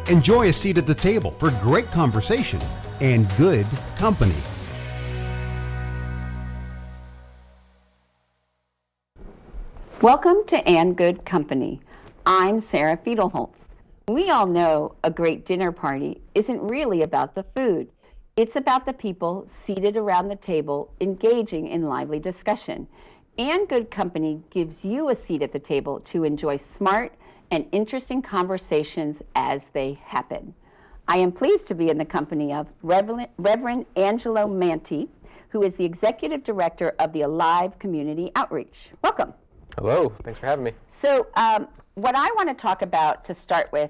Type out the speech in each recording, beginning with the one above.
Enjoy a seat at the table for great conversation and good company. Welcome to And Good Company. I'm Sarah Fiedelholtz. We all know a great dinner party isn't really about the food. It's about the people seated around the table engaging in lively discussion. And Good Company gives you a seat at the table to enjoy smart and interesting conversations as they happen. I am pleased to be in the company of Reverend Angelo Mante, who is the Executive Director of the Alive Community Outreach. Welcome. Hello, thanks for having me. So what I want to talk about to start with,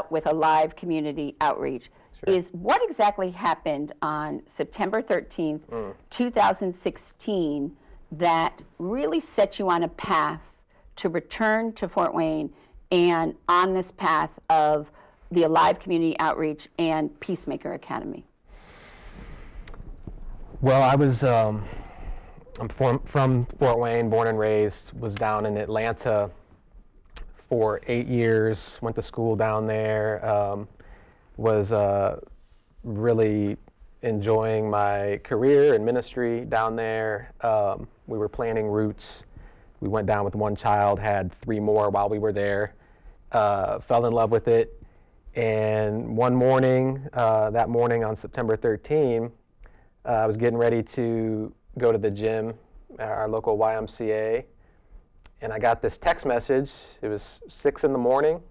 with Alive Community Outreach, is what exactly happened on September 13th, 2016, that really set you on a path to return to Fort Wayne and on this path of the Alive Community Outreach and Peacemaker Academy? Well, I'm from Fort Wayne, born and raised, was down in Atlanta for 8 years, went to school down there, was really enjoying my career and ministry down there. We were planting roots. We went down with one child, had 3 more while we were there, fell in love with it. And one morning, that morning on September 13th, I was getting ready to go to the gym, our local YMCA, and I got this text message. It was 6 in the morning.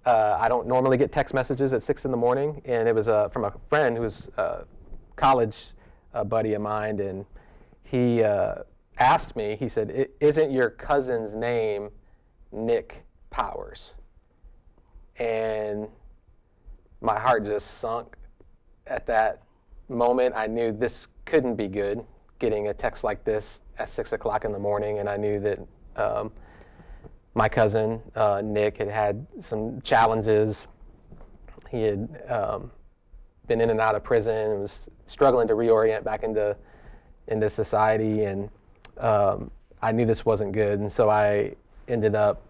I don't normally get text messages at 6 in the morning, and it was from a friend who was a college buddy of mine, and he asked me, he said, "Isn't your cousin's name Nick Powers?" And my heart just sunk at that moment. I knew this couldn't be good, getting a text like this at 6 o'clock in the morning, and I knew that my cousin, Nick, had some challenges. He had been in and out of prison and was struggling to reorient back into society, and I knew this wasn't good. And so I ended up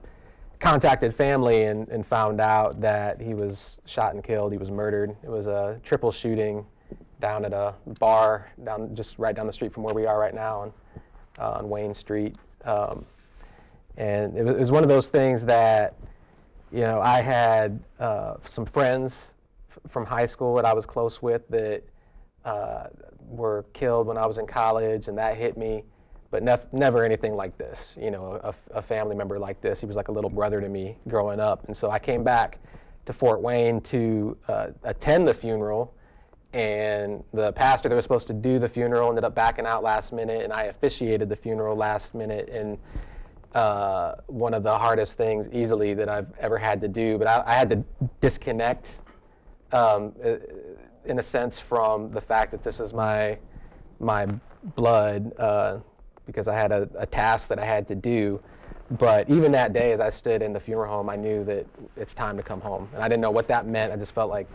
contacted family and found out that he was shot and killed. He was murdered. It was a triple shooting down at a bar just right down the street from where we are right now on Wayne Street. And it was one of those things that, I had some friends from high school that I was close with that were killed when I was in college, and that hit me, but never anything like this, a family member like this. He was like a little brother to me growing up. And so I came back to Fort Wayne to attend the funeral, and the pastor that was supposed to do the funeral ended up backing out last minute, and I officiated the funeral last minute. And one of the hardest things easily that I've ever had to do, but I had to disconnect in a sense from the fact that this is my blood, because I had a task that I had to do. But even that day, as I stood in the funeral home, I knew that it's time to come home. And I didn't know what that meant. I just felt like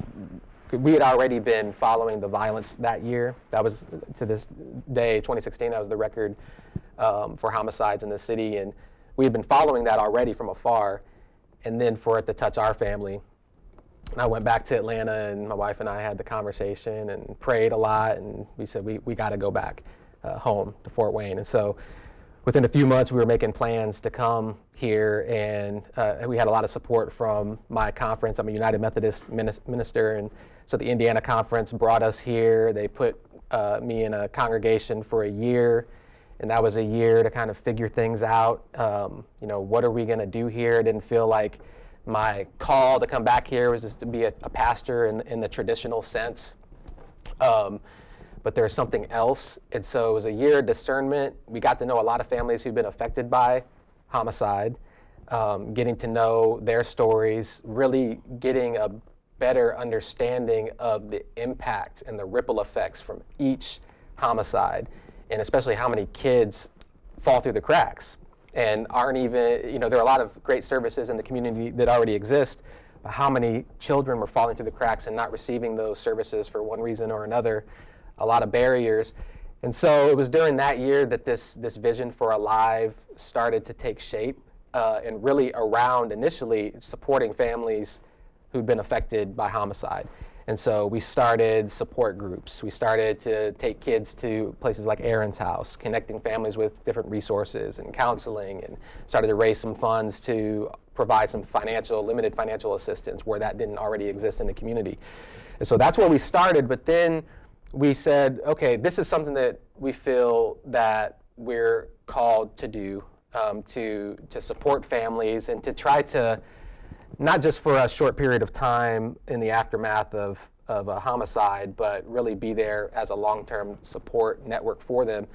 we had already been following the violence that year. That was, to this day, 2016, that was the record for homicides in the city. And we had been following that already from afar. And then for it to touch our family, and I went back to Atlanta, and my wife and I had the conversation and prayed a lot. And we said, we got to go back home to Fort Wayne. And so within a few months, we were making plans to come here, and we had a lot of support from my conference. I'm a United Methodist minister, and so the Indiana conference brought us here. They put me in a congregation for a year, and that was a year to kind of figure things out. What are we going to do here? It didn't feel like my call to come back here was just to be a pastor in the traditional sense. But there's something else. And so it was a year of discernment. We got to know a lot of families who've been affected by homicide, getting to know their stories, really getting a better understanding of the impact and the ripple effects from each homicide, and especially how many kids fall through the cracks and aren't even, there are a lot of great services in the community that already exist, but how many children were falling through the cracks and not receiving those services for one reason or another, a lot of barriers. And so it was during that year that this vision for Alive started to take shape, and really around initially supporting families who'd been affected by homicide. And so we started support groups. We started to take kids to places like Aaron's house, connecting families with different resources and counseling, and started to raise some funds to provide some limited financial assistance where that didn't already exist in the community. And so that's where we started, but then we said, okay, this is something that we feel that we're called to do, to support families and to try to, not just for a short period of time in the aftermath of a homicide, but really be there as a long-term support network for them.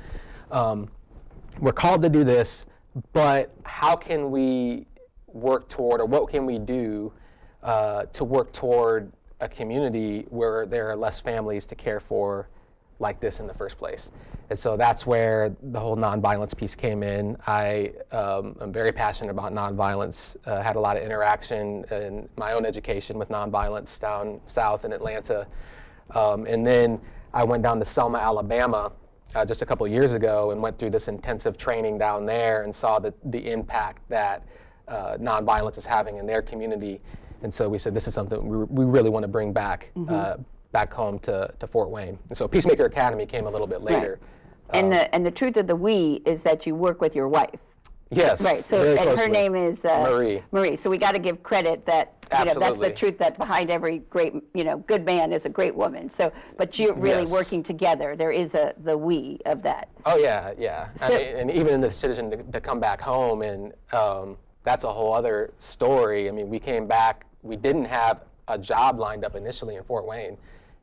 We're called to do this, but how can we work toward, or what can we do to work toward a community where there are less families to care for like this in the first place? And so that's where the whole nonviolence piece came in. I'm very passionate about nonviolence. Had a lot of interaction in my own education with nonviolence down south in Atlanta. And then I went down to Selma, Alabama just a couple of years ago and went through this intensive training down there and saw the impact that nonviolence is having in their community. And so we said, this is something we really want to bring back back home to Fort Wayne. And so Peacemaker Academy came a little bit later. Right. And the truth of the we is that you work with your wife. Yes. Right. So and her name is Marie. Marie. So we got to give credit that that's the truth, that behind every great good man is a great woman. So but you're really working together. There is the we of that. Oh yeah, yeah. So, I mean, and even in the decision to come back home, and that's a whole other story. I mean, we came back. We didn't have a job lined up initially in Fort Wayne,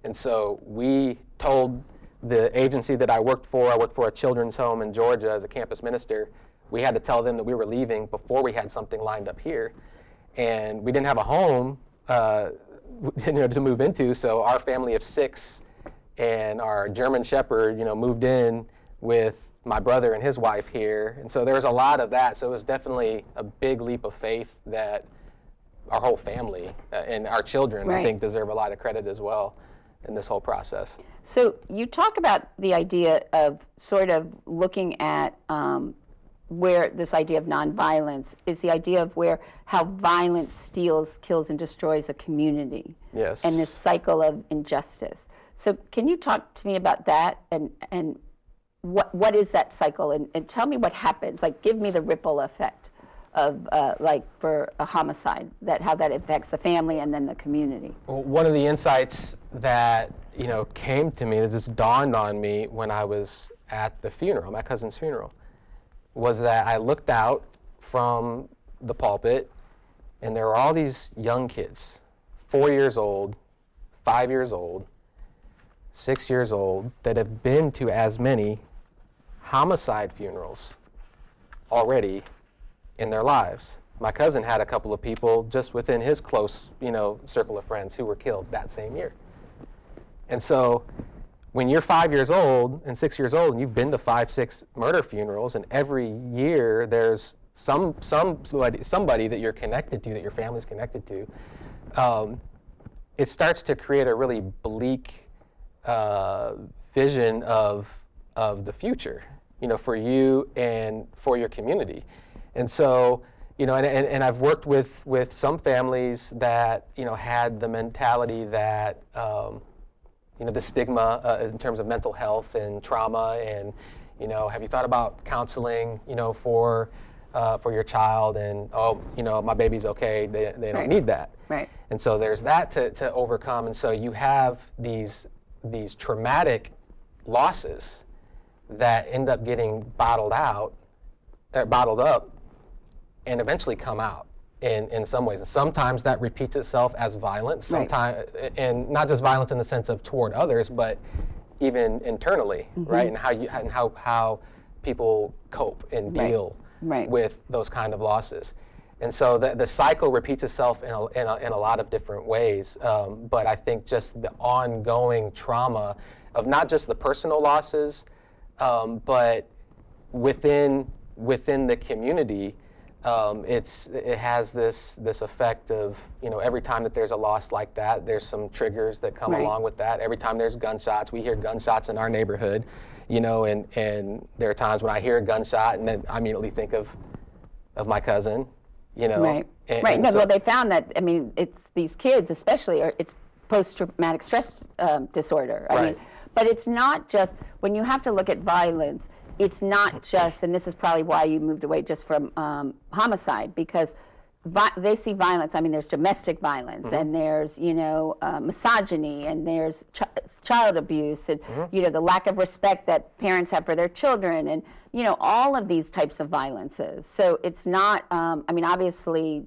and so we told the agency that I worked for a children's home in Georgia as a campus minister. We had to tell them that we were leaving before we had something lined up here. And we didn't have a home to move into, so our family of 6 and our German Shepherd, moved in with my brother and his wife here. And so there was a lot of that. So it was definitely a big leap of faith that our whole family and our children, I think, deserve a lot of credit as well in this whole process. So you talk about the idea of sort of looking at where this idea of nonviolence is the idea of how violence steals, kills, and destroys a community. Yes. And this cycle of injustice. So can you talk to me about that and what is that cycle, and tell me what happens? Like, give me the ripple effect of for a homicide, how that affects the family and then the community. Well, one of the insights that came to me, that just dawned on me when I was at the funeral, my cousin's funeral, was that I looked out from the pulpit and there were all these young kids, 4 years old, 5 years old, 6 years old, that have been to as many homicide funerals already in their lives. My cousin had a couple of people just within his close, circle of friends who were killed that same year. And so when you're 5 years old and 6 years old and you've been to 5, 6 murder funerals, and every year there's somebody that you're connected to, that your family's connected to, it starts to create a really bleak vision of the future, for you and for your community. And so, and I've worked with some families that, had the mentality that, the stigma in terms of mental health and trauma, and, have you thought about counseling, for your child? And, my baby's okay, they don't need that. Right. And so there's that to overcome. And so you have these traumatic losses that end up getting bottled up, and eventually come out in some ways. And sometimes that repeats itself as violence, sometimes, and not just violence in the sense of toward others, but even internally, right? And how people cope and deal with those kind of losses. And so the cycle repeats itself in a lot of different ways. But I think just the ongoing trauma of not just the personal losses, but within the community, it has this effect of, every time that there's a loss like that, there's some triggers that come along with that. Every time there's gunshots, we hear gunshots in our neighborhood, and there are times when I hear a gunshot and then I immediately think of my cousin, Right. No, well, they found that, I mean, it's these kids especially, it's post-traumatic stress disorder. I mean, but it's not just, when you have to look at violence, it's not just, and this is probably why you moved away just from homicide, because they see violence. I mean, there's domestic violence, and there's, you know, misogyny, and there's child abuse, and, you know, the lack of respect that parents have for their children, and, you know, all of these types of violences. So it's not, I mean, obviously,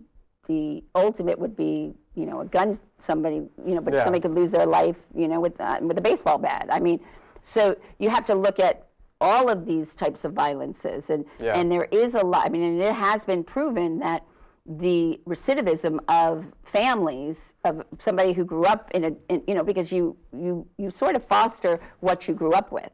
the ultimate would be, you know, a gun, somebody, you know, but somebody could lose their life, you know, with a baseball bat. I mean, so you have to look at all of these types of violences, and there is a lot. I mean, and it has been proven that the recidivism of families, of somebody who grew up in you know, because you sort of foster what you grew up with.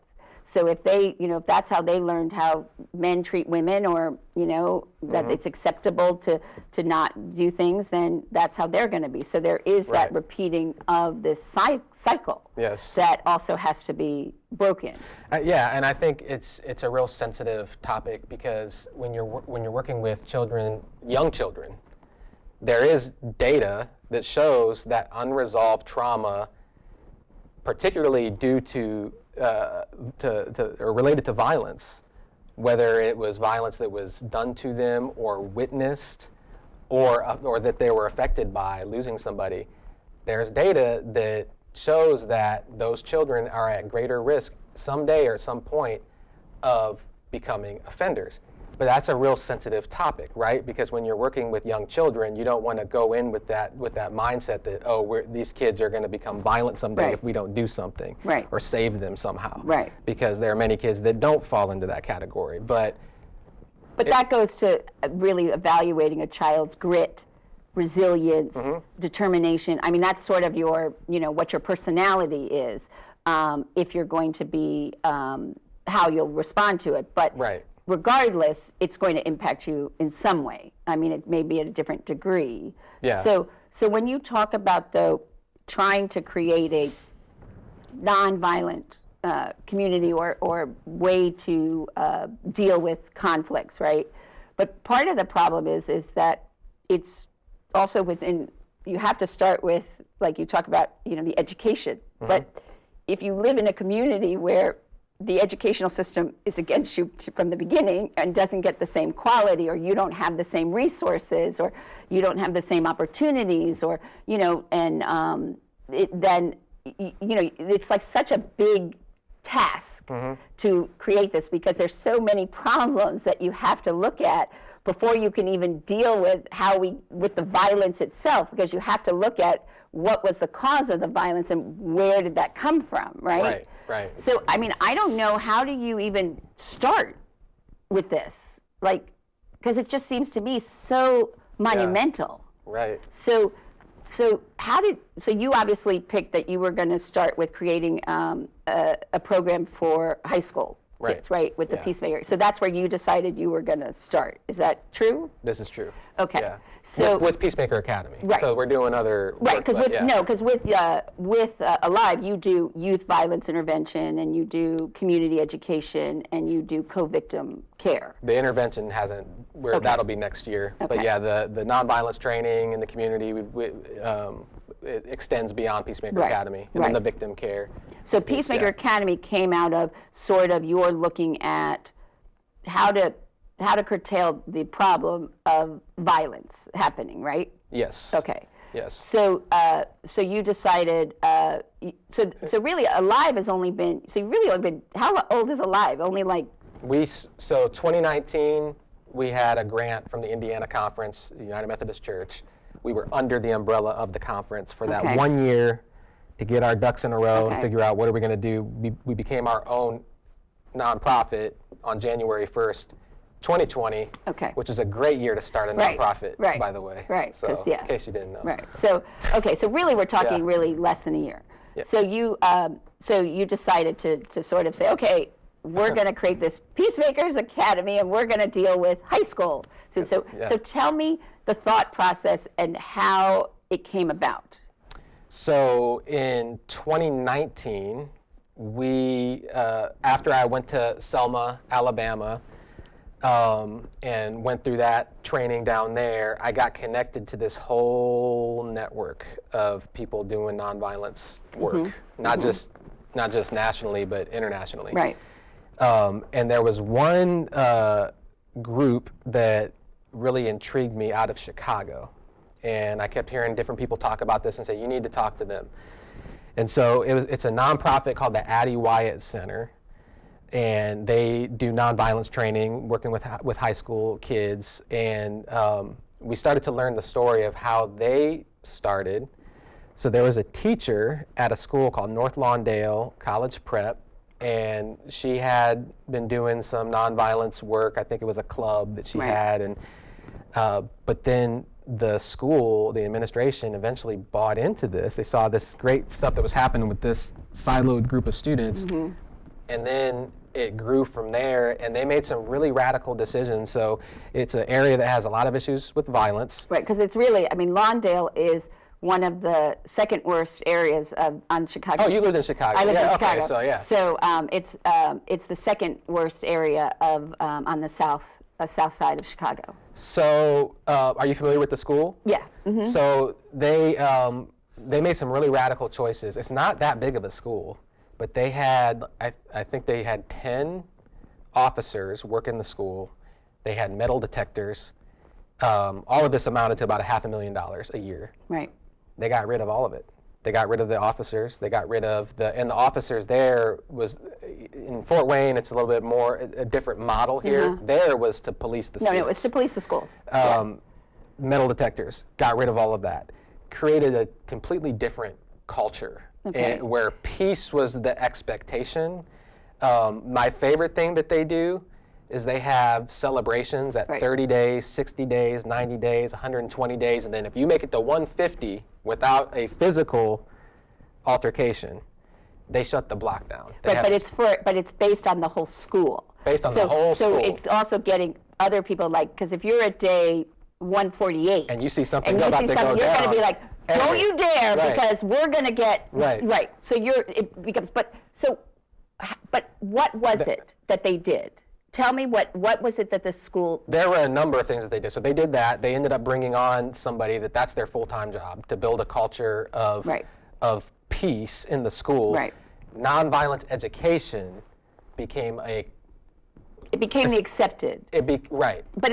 So if they, you know, if that's how they learned how men treat women, or, you know, that it's acceptable to not do things, then that's how they're going to be. So there is that repeating of this cycle that also has to be broken. Yeah, and I think it's a real sensitive topic, because when you're working with children, young children, there is data that shows that unresolved trauma, particularly due to or related to violence, whether it was violence that was done to them or witnessed, or that they were affected by losing somebody, there's data that shows that those children are at greater risk someday or at some point of becoming offenders. But that's a real sensitive topic, right? Because when you're working with young children, you don't want to go in with that mindset that, oh, these kids are going to become violent someday if we don't do something, or save them somehow. Right. Because there are many kids that don't fall into that category. But that goes to really evaluating a child's grit, resilience, determination. I mean, that's sort of your, you know, what your personality is, if you're going to be, how you'll respond to it. But regardless, it's going to impact you in some way. I mean, it may be at a different degree. Yeah. So when you talk about, though, trying to create a nonviolent community or way to deal with conflicts, right? But part of the problem is that it's also within, you have to start with, like you talk about, you know, the education. But if you live in a community where the educational system is against you from the beginning and doesn't get the same quality, or you don't have the same resources, or you don't have the same opportunities, or, you know, and then, you know, it's like such a big task to create this, because there's so many problems that you have to look at before you can even deal with with the violence itself, because you have to look at what was the cause of the violence and where did that come from, right? Right. So, I mean, I don't know, how do you even start with this? Like, because it just seems to me so monumental. Right. So you obviously picked that you were going to start with creating a program for high school kids, right? With the Peacemaker. So that's where you decided you were going to start. Is that true? This is true. Okay. Yeah. So with Peacemaker Academy. Right. So we're doing other work, because with Alive, you do youth violence intervention, and you do community education, and you do co-victim care. The intervention hasn't. That'll be next year. Okay. But yeah, the nonviolence training in the community, it extends beyond Peacemaker Academy, and then the victim care. So Peacemaker Academy came out of sort of your looking at how to curtail the problem of violence happening, right? Yes. Okay. Yes. So you decided. So really, Alive has only been. So you really only been. How old is Alive? Only like. So 2019, we had a grant from the Indiana Conference, the United Methodist Church. We were under the umbrella of the conference for that 1 year to get our ducks in a row and figure out what are we going to do. We became our own nonprofit on January 1st. 2020, which is a great year to start a nonprofit, by the way. Right. So, in case you didn't know. Right. So, so really, we're talking really less than a year. Yeah. So you decided to sort of say, okay, we're going to create this Peacemakers Academy, and we're going to deal with high school. So tell me the thought process and how it came about. So in 2019, we after I went to Selma, Alabama. and went through that training down there, I got connected to this whole network of people doing nonviolence work, not just nationally, but internationally. Right. And there was one group that really intrigued me out of Chicago. And I kept hearing different people talk about this and say, you need to talk to them. And so it's a nonprofit called the Addie Wyatt Center. And they do nonviolence training, working with high school kids. And we started to learn the story of how they started. So there was a teacher at a school called North Lawndale College Prep, and she had been doing some nonviolence work. I think it was a club that she had, and but then the school, the administration, eventually bought into this. They saw this great stuff that was happening with this siloed group of students, and then it grew from there, and they made some really radical decisions. So it's an area that has a lot of issues with violence. Right, because it's really, I mean, Lawndale is one of the second worst areas on Chicago. Oh, you lived in Chicago. I lived in okay, Chicago. so yeah. So it's the second worst area of on the south side of Chicago. So are you familiar with the school? Yeah. So they made some really radical choices. It's not that big of a school, but they had, I think they had 10 officers work in the school. They had metal detectors. All of this amounted to about $500,000 a year. Right. They got rid of all of it. They got rid of the officers. They got rid of and the officers there was, in Fort Wayne, it's a little bit more, a different model here. There was to police the students. No, it was to police the schools. Metal detectors, got rid of all of that. Created a completely different culture and where peace was the expectation. My favorite thing that they do is they have celebrations at 30 days, 60 days, 90 days, 120 days, and then if you make it to 150 without a physical altercation, they shut the block down. But it's based on the whole school. Based on the whole school. So it's also getting other people, like, because if you're at day 148 and you see something you're about to go going to be like, don't you dare, because we're going to get right. So it becomes, but what was it that they did? Tell me what was it that the school... There were a number of things that they did. So they did that. They ended up bringing on somebody that's their full-time job, to build a culture of peace in the school. Right. Nonviolent education became the accepted. Right. But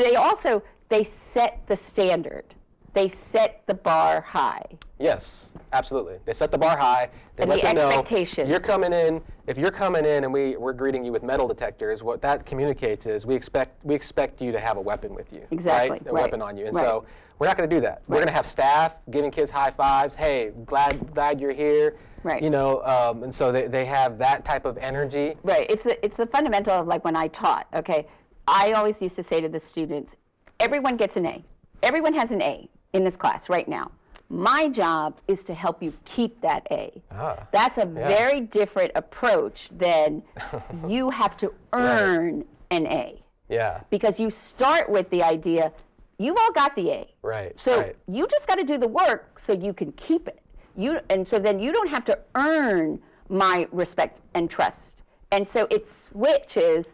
they set the standard. They set the bar high. Yes, absolutely. They set the bar high. They let them know, you're coming in. If you're coming in and we're greeting you with metal detectors, what that communicates is we expect you to have a weapon with you. Exactly. Right? A weapon on you. And so we're not going to do that. We're going to have staff giving kids high fives. Hey, glad you're here. Right. You know, and so they have that type of energy. Right. It's the fundamental of, like, when I taught. Okay, I always used to say to the students, everyone gets an A. Everyone has an A in this class right now. My job is to help you keep that A. That's a very different approach than you have to earn an A. Yeah. Because you start with the idea, you've all got the A. Right. So you just got to do the work so you can keep it. And so then you don't have to earn my respect and trust. And so it switches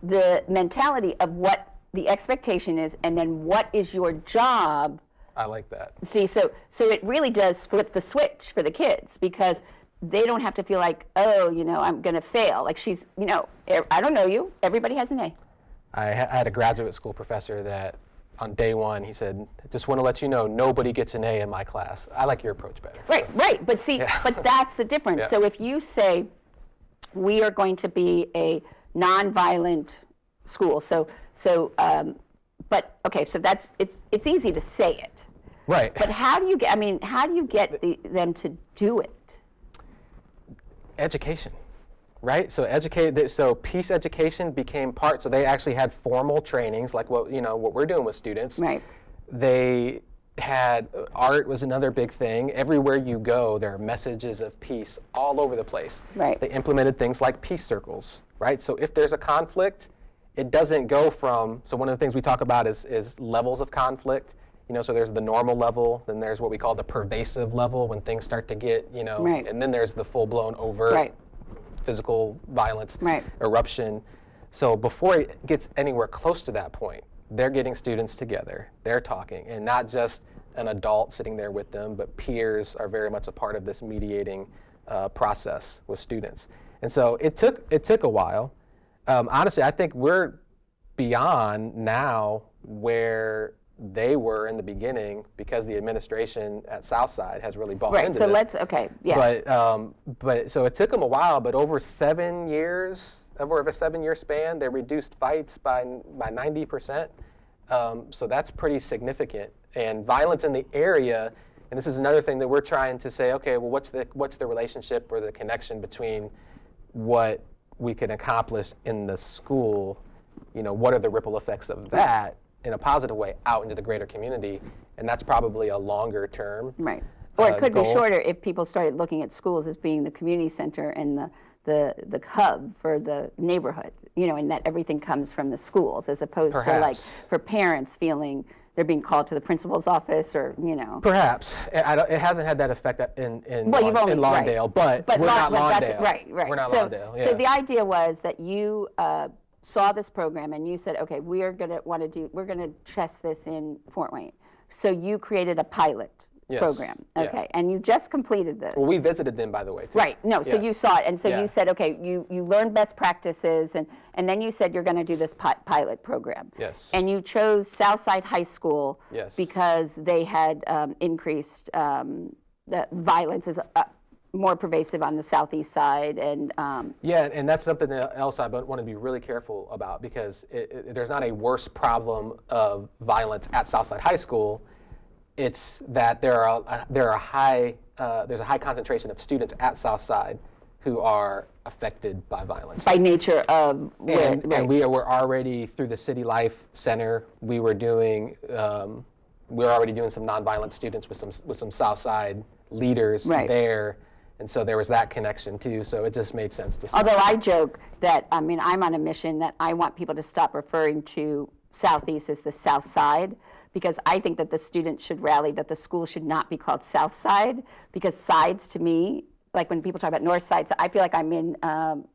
the mentality of what the expectation is, and then what is your job. I like that. See, so it really does flip the switch for the kids, because they don't have to feel like, oh, I'm going to fail. Like, I don't know you. Everybody has an A. I had a graduate school professor that on day one, he said, just want to let you know, nobody gets an A in my class. I like your approach better. Right. But see, but that's the difference. Yeah. So if you say, we are going to be a nonviolent school, so that's, it's easy to say it. Right. But how do you get them to do it? Education, right? So peace education became part. So they actually had formal trainings, like what we're doing with students. Right. They had art was another big thing. Everywhere you go, there are messages of peace all over the place. Right. They implemented things like peace circles, right? So if there's a conflict, it doesn't go from. So one of the things we talk about is levels of conflict. So there's the normal level, then there's what we call the pervasive level, when things start to get, Right. and then there's the full-blown overt physical violence eruption. So before it gets anywhere close to that point, they're getting students together, they're talking, and not just an adult sitting there with them, but peers are very much a part of this mediating process with students. And so it took a while. Honestly, I think we're beyond now where they were in the begining, because the administration at Southside has really bought into so this. okay, yeah. But so it took them a while, but over 7 years, over a 7-year span, they reduced fights by 90%. So that's pretty significant. And violence in the area, and this is another thing that we're trying to say, okay, well, what's the relationship or the connection between what we can accomplish in the school, what are the ripple effects of that in a positive way out into the greater community? And that's probably a longer term. Right. Or it could goal. be shorter if people started looking at schools as being the community center and the hub for the neighborhood, and that everything comes from the schools, as opposed to like for parents feeling they're being called to the principal's office, or Perhaps it hasn't had that effect in Lawndale, right. but we're not Lawndale. Right. We're not Lawndale. Yeah. So the idea was that you saw this program and you said, okay, we're going to test this in Fort Wayne. So you created a pilot program. Okay. Yeah. And you just completed this. Well, we visited them, by the way, too. Right. No, so you saw it, and so you said, okay, you learned best practices, and then you said you're going to do this pilot program. Yes. And you chose Southside High School because they had increased the violence is more pervasive on the southeast side, and and that's something else I want to be really careful about, because there's not a worse problem of violence at Southside High School. It's that there's a high concentration of students at Southside who are affected by violence. By nature of and we were already, through the City Life Center, we were already doing some nonviolent students with some Southside leaders there, and so there was that connection too. So it just made sense to start. Although I joke that I'm on a mission that I want people to stop referring to Southeast as the South Side, because I think that the students should rally that the school should not be called South Side, because sides to me, like when people talk about North Side, I feel like I'm in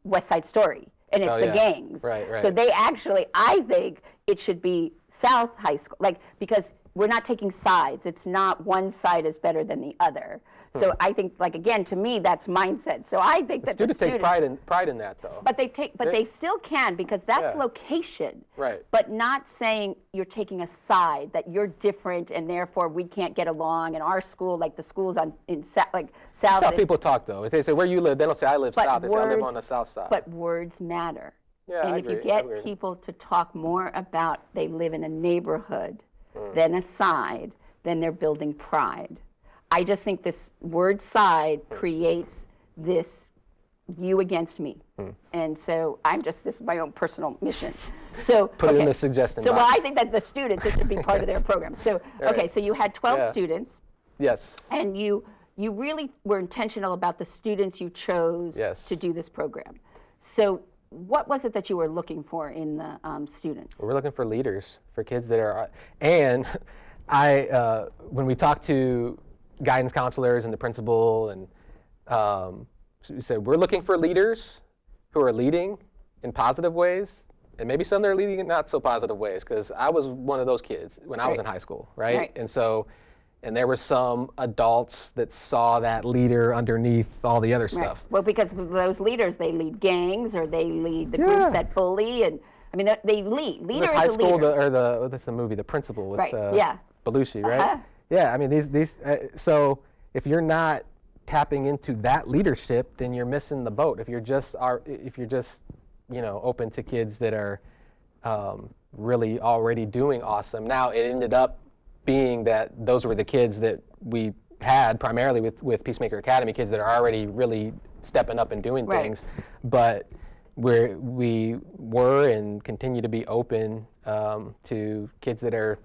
West Side Story, and it's the gangs. Right. So I think it should be South High School, because we're not taking sides. It's not one side is better than the other. So I think, again, to me, that's mindset. So I think that students take pride in that, though. But they still can, because that's location. Right. But not saying you're taking a side, that you're different and therefore we can't get along. And our school, like the schools in South. That's how people talk, though. If they say where you live, they don't say I live south. They say I live on the south side. But words matter. Yeah, and I if agree. you get people to talk more about they live in a neighborhood than a side, then they're building pride. I just think this word side creates this you against me. And so this is my own personal mission. So Put it in the suggestion box. Well, I think that the students, this should be part of their program. So, so you had 12 students. Yes. And you really were intentional about the students you chose to do this program. So what was it that you were looking for in the students? We're looking for leaders, for kids that are, and when we talked to guidance counselors and the principal, and so we said, we're looking for leaders who are leading in positive ways, and maybe some that are leading in not so positive ways, because I was one of those kids when I was in high school, right? And there were some adults that saw that leader underneath all the other stuff. Well, because those leaders, they lead gangs, or they lead the groups that bully, and they lead. Leader is a leader. High school, that's the movie, The Principal, with Belushi, right? Yeah, these. So if you're not tapping into that leadership, then you're missing the boat. If you're just open to kids that are really already doing awesome. Now it ended up being that those were the kids that we had primarily with Peacemaker Academy, kids that are already really stepping up and doing things, but we were and continue to be open to kids that are.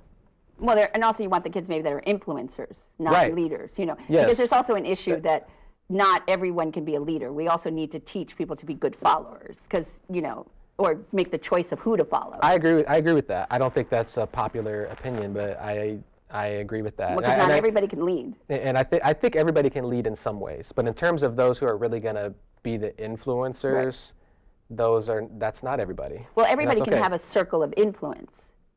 Well, and also you want the kids maybe that are influencers, not leaders, because there's also an issue that not everyone can be a leader. We also need to teach people to be good followers, because, or make the choice of who to follow. I agree with that. I don't think that's a popular opinion, but I agree with that. Because not everybody can lead. And I think everybody can lead in some ways, but in terms of those who are really going to be the influencers, that's not everybody. Well, everybody that's can okay. have a circle of influence.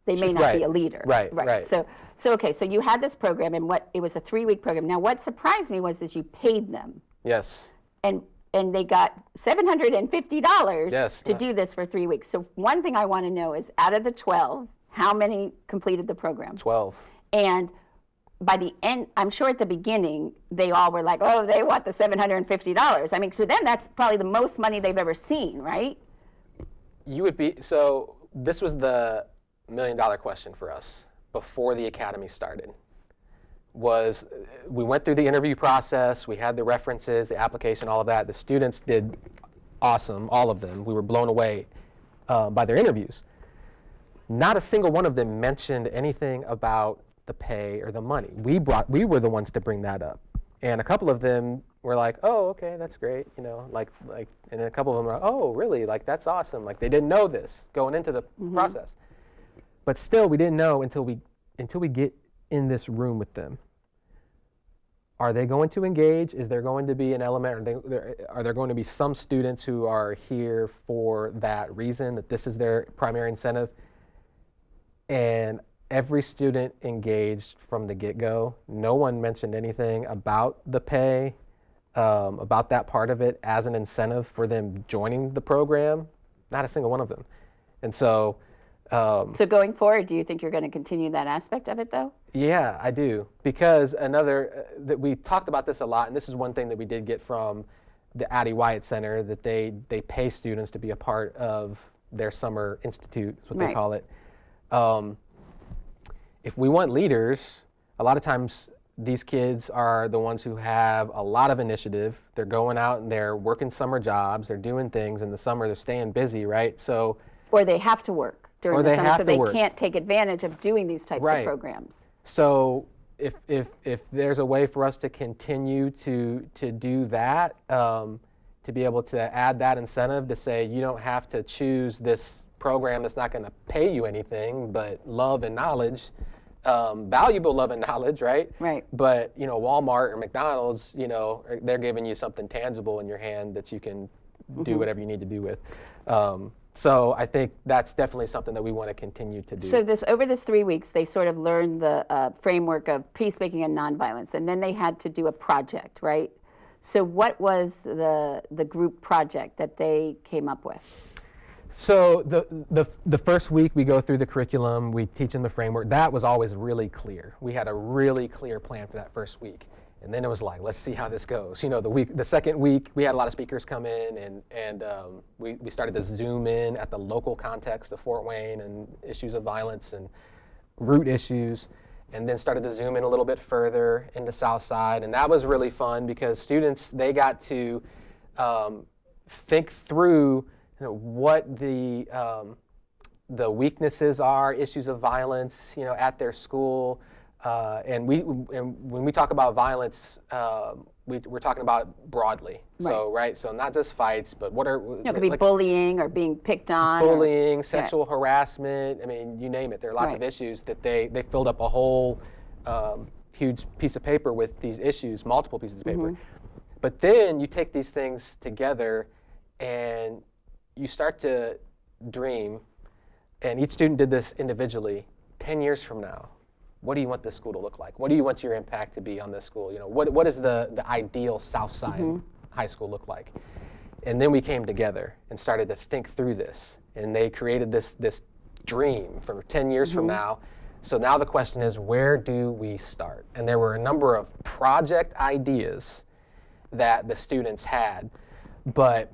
They may not be a leader. Right. So okay, so you had this program, and it was a 3-week program. Now, what surprised me was that you paid them. Yes. And they got $750 Yes, to do this for 3 weeks. So one thing I want to know is, out of the 12, how many completed the program? 12. And by the end, I'm sure at the beginning, they all were like, oh, they want the $750. I mean, so then that's probably the most money they've ever seen, right? So this was the $1 million question for us before the academy started. We went through the interview process, we had the references, the application, all of that. The students did awesome, all of them. We were blown away by their interviews. Not a single one of them mentioned anything about the pay or the money. We were the ones to bring that up. And a couple of them were like, oh, okay, that's great, and a couple of them were like, oh, really, that's awesome. They didn't know this going into the process. But still, we didn't know until we get in this room with them. Are they going to engage? Is there going to be an element, are there going to be some students who are here for that reason, that this is their primary incentive? And every student engaged from the get-go. No one mentioned anything about the pay, about that part of it as an incentive for them joining the program. Not a single one of them. And so... so going forward, do you think you're going to continue that aspect of it, though? Yeah, I do. Because that we talked about this a lot, and this is one thing that we did get from the Addie Wyatt Center, that they pay students to be a part of their summer institute, is what they call it. If we want leaders, a lot of times these kids are the ones who have a lot of initiative. They're going out and they're working summer jobs. They're doing things in the summer. They're staying busy, right? So, or they have to work during the summer, so they can't take advantage of doing these types of programs. So if there's a way for us to continue to do that, to be able to add that incentive to say, you don't have to choose this program that's not going to pay you anything, but love and knowledge, valuable love and knowledge, right? Right. But, Walmart or McDonald's, they're giving you something tangible in your hand that you can do whatever you need to do with. So I think that's definitely something that we want to continue to do. So over this 3 weeks, they sort of learned the framework of peacemaking and nonviolence, and then they had to do a project, right? So what was the group project that they came up with? So the first week we go through the curriculum, we teach them the framework. That was always really clear. We had a really clear plan for that first week. And then it was like, let's see how this goes. The second week, we had a lot of speakers come in, and we started to zoom in at the local context of Fort Wayne and issues of violence and root issues, and then started to zoom in a little bit further into Southside. And that was really fun because students, they got to think through what the weaknesses are, issues of violence, at their school. And when we talk about violence, we're talking about it broadly. Right. So not just fights, but what are it could be bullying or being picked on. Bullying, sexual harassment. I mean, you name it. There are lots of issues that they filled up a whole huge piece of paper with these issues, multiple pieces of paper. But then you take these things together and you start to dream, and each student did this individually. 10 years from now, what do you want this school to look like? What do you want your impact to be on this school? What does the ideal Southside high school look like? And then we came together and started to think through this, and they created this dream for 10 years from now. So now the question is, where do we start? And there were a number of project ideas that the students had, but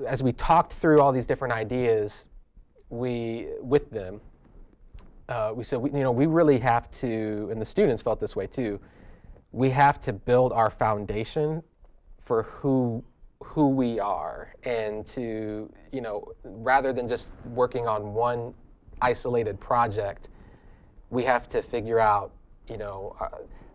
as we talked through all these different ideas with them, we said, we really have to, and the students felt this way too, we have to build our foundation for who we are, and to, rather than just working on one isolated project, we have to figure out,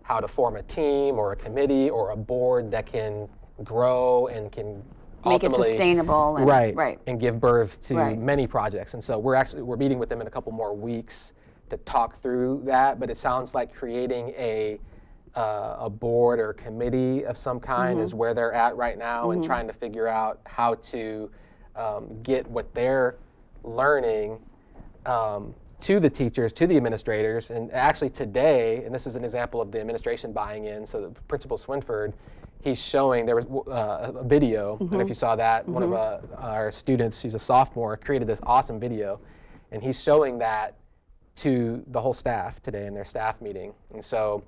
how to form a team or a committee or a board that can grow and can make it sustainable. And and give birth to many projects. And so we're meeting with them in a couple more weeks to talk through that, but it sounds like creating a board or committee of some kind is where they're at right now, and trying to figure out how to get what they're learning to the teachers, to the administrators. And actually today, and this is an example of the administration buying in, so Principal Swinford, he's showing, there was a video, I don't know if you saw that, one of our students, she's a sophomore, created this awesome video, and he's showing that to the whole staff today in their staff meeting. And so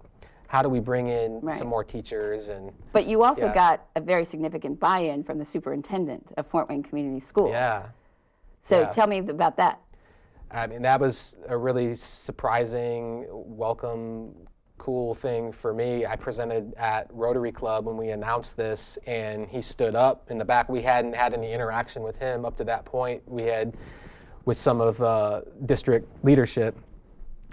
how do we bring in some more teachers? And but you also got a very significant buy-in from the superintendent of Fort Wayne Community Schools. Yeah. So tell me about that. I mean, that was a really surprising, welcome, cool thing for me. I presented at Rotary Club when we announced this, and he stood up in the back. We hadn't had any interaction with him up to that point. We had with some of district leadership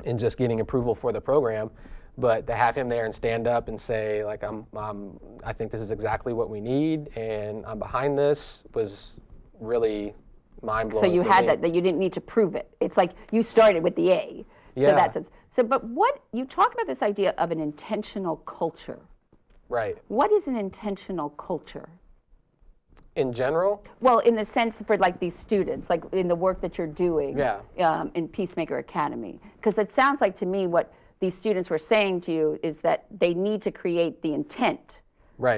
in just getting approval for the program. But to have him there and stand up and say, like, I think this is exactly what we need, and I'm behind this, was really mind-blowing. So you had that you didn't need to prove it. It's like you started with the A. Yeah. So that's it. So, but what, you talk about this idea of an intentional culture. Right. What is an intentional culture? In general? Well, in the sense for like these students, like in the work that you're doing in Peacemaker Academy. Because it sounds like to me what these students were saying to you is that they need to create the intent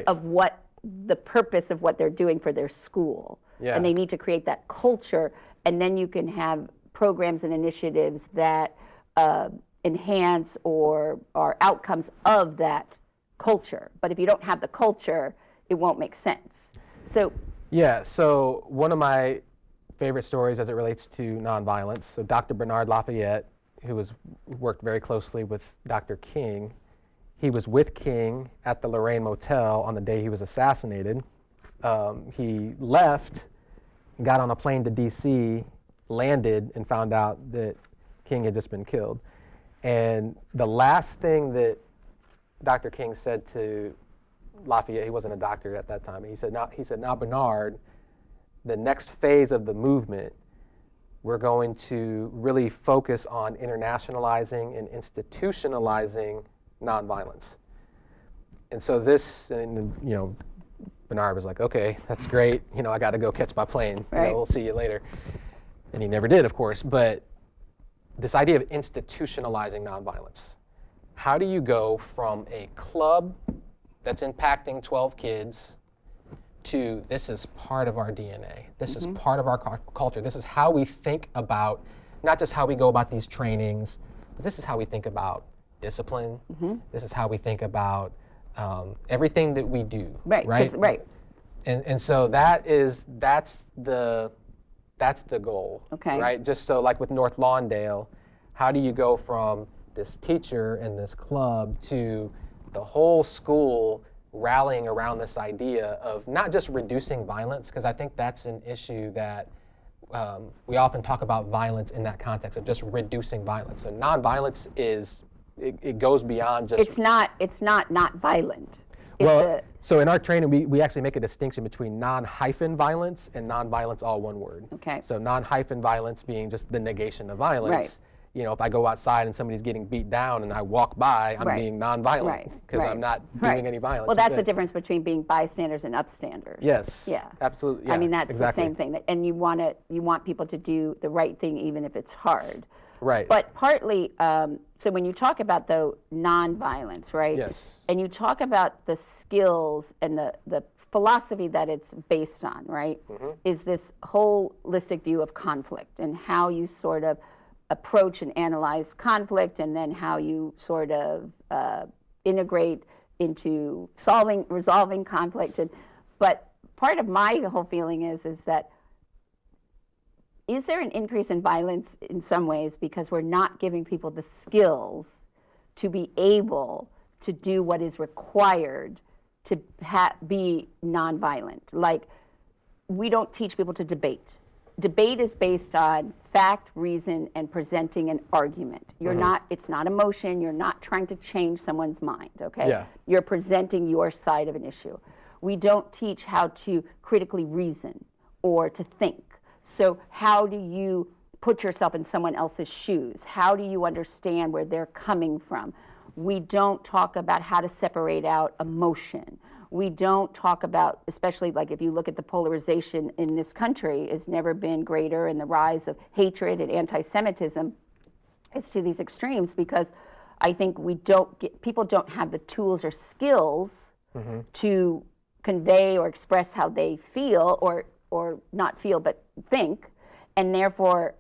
of what the purpose of what they're doing for their school. Yeah. And they need to create that culture, and then you can have programs and initiatives that enhance or are outcomes of that culture. But if you don't have the culture, it won't make sense. So yeah, so one of my favorite stories as it relates to nonviolence, so Dr. Bernard Lafayette, who worked very closely with Dr. King, he was with King at the Lorraine Motel on the day he was assassinated. He left, got on a plane to DC, landed, and found out that King had just been killed. And the last thing that Dr. King said to Lafayette, he wasn't a doctor at that time, he said, now Bernard, the next phase of the movement, we're going to really focus on internationalizing and institutionalizing nonviolence. And so this, and, you know, Bernard was like, okay, that's great. You know, I got to go catch my plane. You know, we'll see you later. And he never did, of course. But this idea of institutionalizing nonviolence. How do you go from a club that's impacting 12 kids to this is part of our DNA. This is part of our culture. This is how we think about, not just how we go about these trainings, but this is how we think about discipline. This is how we think about everything that we do. Right. And so that's the goal. Okay. Right. Just so like with North Lawndale, how do you go from this teacher and this club to the whole school rallying around this idea of not just reducing violence, because I think that's an issue that we often talk about violence in that context of just reducing violence. So nonviolence is, it goes beyond just... It's not violent. So in our training, we actually make a distinction between non-violence and non-violence, all one word. Okay. So non-violence being just the negation of violence. Right. You know, if I go outside and somebody's getting beat down and I walk by, I'm being non-violent because I'm not doing any violence. Well, that's the difference between being bystanders and upstanders. Yes. Yeah. Absolutely. Yeah, I mean, that's the same thing. And you want people to do the right thing even if it's hard. Right. But partly, so when you talk about the nonviolence, right? Yes. And you talk about the skills and the philosophy that it's based on, right? Is this holistic view of conflict and how you sort of approach and analyze conflict, and then how you sort of integrate into resolving conflict. But part of my whole feeling is that is there an increase in violence in some ways because we're not giving people the skills to be able to do what is required to be nonviolent? Like, we don't teach people to debate. Debate is based on fact, reason, and presenting an argument. You're not, it's not emotion, you're not trying to change someone's mind, okay? Yeah. You're presenting your side of an issue. We don't teach how to critically reason or to think. So how do you put yourself in someone else's shoes? How do you understand where they're coming from? We don't talk about how to separate out emotion. we don't talk about, especially like if you look at the polarization in this country, has never been greater, and the rise of hatred and anti-Semitism. It's to these extremes because I think people don't have the tools or skills to convey or express how they feel, or not feel but think, and therefore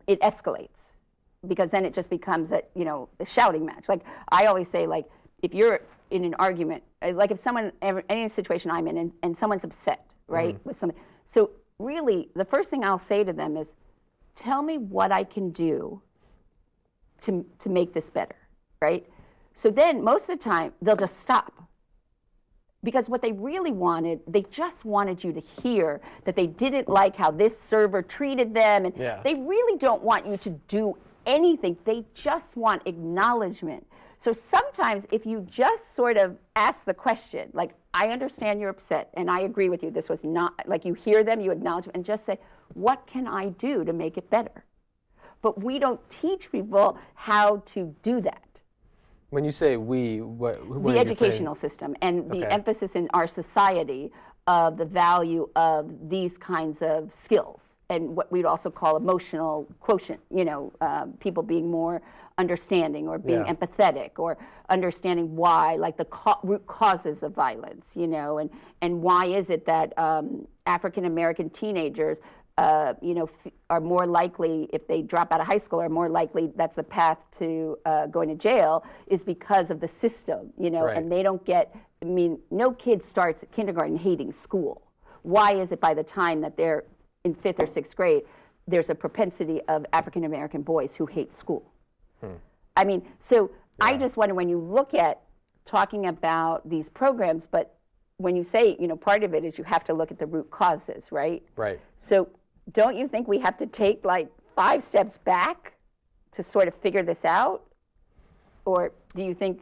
it escalates, because then it just becomes a shouting match. Like I always say, like if you're in an argument, like if someone any situation I'm in and someone's upset, right, with something, so really the first thing I'll say to them is, tell me what I can do to make this better, right? So then most of the time they'll just stop, because what they really wanted, they just wanted you to hear that they didn't like how this server treated them, and they really don't want you to do anything. They just want acknowledgement. So sometimes if you just sort of ask the question, like, I understand you're upset and I agree with you, this was not, like you hear them, you acknowledge them, and just say, what can I do to make it better? But we don't teach people how to do that. When you say we, what the educational system and the emphasis in our society of the value of these kinds of skills, and what we'd also call emotional quotient, people being more understanding, or being empathetic, or understanding why, like the root causes of violence, and why is it that African American teenagers are more likely, if they drop out of high school, are more likely, that's the path to going to jail, is because of the system, and they don't get, no kid starts at kindergarten hating school. Why is it by the time that they're in 5th or 6th grade, there's a propensity of African American boys who hate school? I just wonder, when you look at talking about these programs, but when you say, part of it is you have to look at the root causes, right? Right. So don't you think we have to take like 5 steps back to sort of figure this out? Or do you think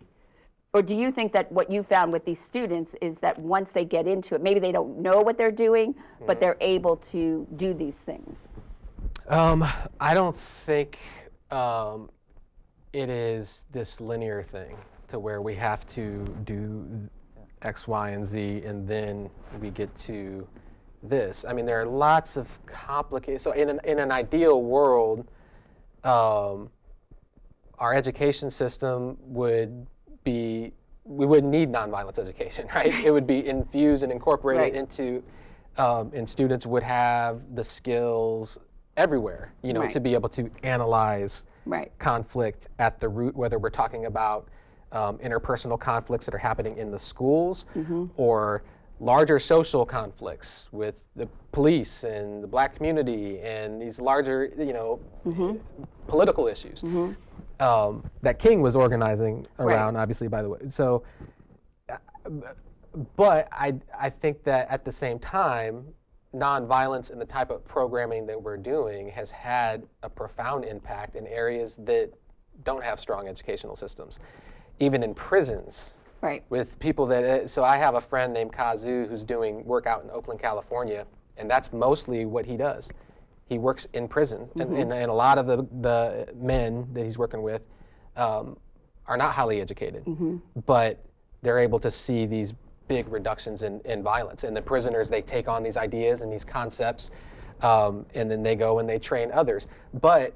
that what you found with these students is that once they get into it, maybe they don't know what they're doing, but they're able to do these things? I don't think it is this linear thing to where we have to do X, Y, and Z, and then we get to this. There are lots of complicated, so in an ideal world, our education system would be, we wouldn't need nonviolence education, right? It would be infused and incorporated into, and students would have the skills everywhere, to be able to analyze conflict at the root, whether we're talking about interpersonal conflicts that are happening in the schools, or larger social conflicts with the police and the black community and these larger, political issues that King was organizing around, obviously, by the way. So, but I think that at the same time, nonviolence and the type of programming that we're doing has had a profound impact in areas that don't have strong educational systems, even in prisons. With people that, so I have a friend named Kazu who's doing work out in Oakland, California, and that's mostly what he does. He works in prison, and a lot of the men that he's working with are not highly educated, but they're able to see these big reductions in violence. And the prisoners, they take on these ideas and these concepts, and then they go and they train others. But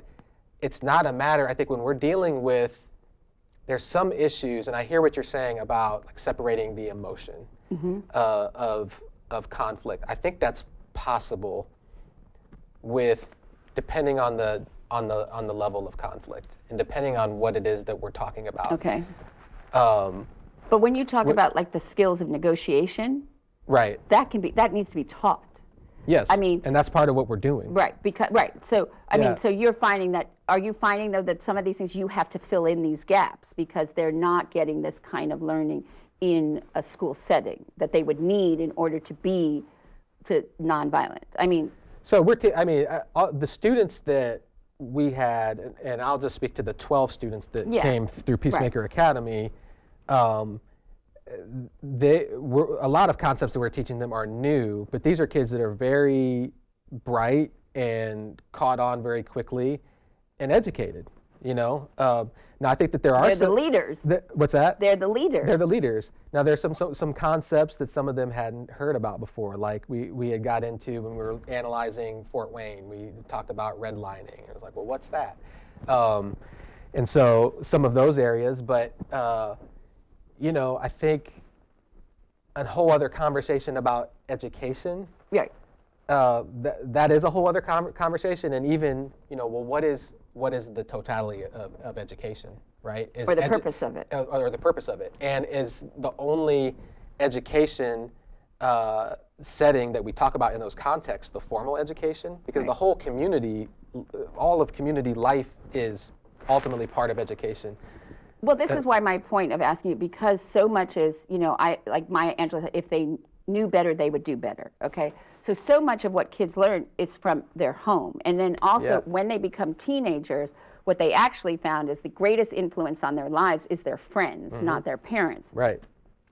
it's not a matter, I think, when we're dealing with, there's some issues, and I hear what you're saying about like separating the emotion of conflict. I think that's possible with, depending on the level of conflict and depending on what it is that we're talking about. Okay. But when you talk about like the skills of negotiation, that needs to be taught. Yes. And that's part of what we're doing. So so you're finding that, are you finding though that some of these things you have to fill in these gaps because they're not getting this kind of learning in a school setting that they would need in order to be nonviolent? So the students that we had, and I'll just speak to the 12 students that came through Peacemaker Academy. A lot of concepts that we're teaching them are new, but these are kids that are very bright and caught on very quickly and educated. you know. Now I think that there are They're the leaders. What's that? They're the leaders. They're the leaders. Now there's some concepts that some of them hadn't heard about before, like we had got into when we were analyzing Fort Wayne. We talked about redlining. It was like, well, what's that? And so some of those areas, but you know, I think a whole other conversation about education. Right. That is a whole other conversation, and even, you know, well, what is the totality of education, right? Or the purpose of it. Or the purpose of it, and is the only education setting that we talk about in those contexts the formal education? Because the whole community, all of community life is ultimately part of education. Well, this is why my point of asking you, because so much is, you know, like Maya Angelou said, if they knew better, they would do better, okay? So much of what kids learn is from their home. And then also, when they become teenagers, what they actually found is the greatest influence on their lives is their friends, not their parents. Right.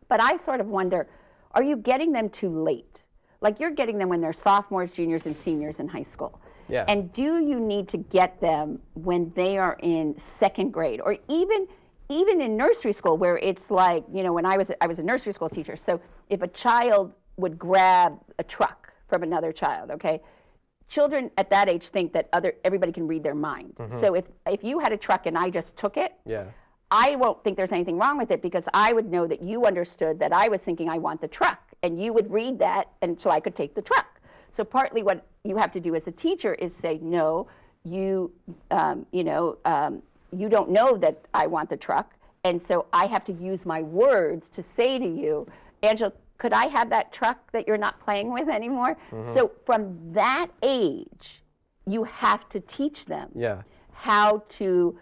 But I sort of wonder, are you getting them too late? Like, you're getting them when they're sophomores, juniors, and seniors in high school. Yeah. And do you need to get them when they are in second grade, or even in nursery school, where it's like, you know, when I was a nursery school teacher, so if a child would grab a truck from another child, okay, children at that age think that everybody can read their mind. So if you had a truck and I just took it, I won't think there's anything wrong with it, because I would know that you understood that I was thinking I want the truck, and you would read that, and so I could take the truck. So partly what you have to do as a teacher is say, no, you don't know that I want the truck, and so I have to use my words to say to you, Angela, could I have that truck that you're not playing with anymore? So from that age, you have to teach them how to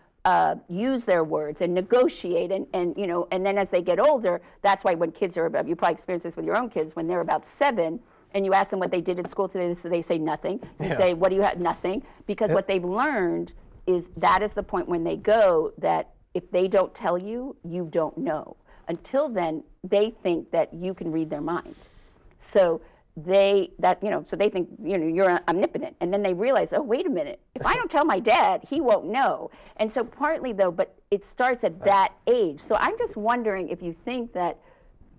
use their words and negotiate, and you know, and then as they get older, that's why when kids are about, you probably experience this with your own kids, when they're about 7, and you ask them what they did at school today, so they say nothing. You say, what do you have? Nothing. Because what they've learned is that is the point when they go that if they don't tell you, you don't know. Until then, they think that you can read their mind. So they think, you know, you're omnipotent. And then they realize, oh, wait a minute, if I don't tell my dad, he won't know. And so partly though, but it starts at that age. So I'm just wondering if you think that,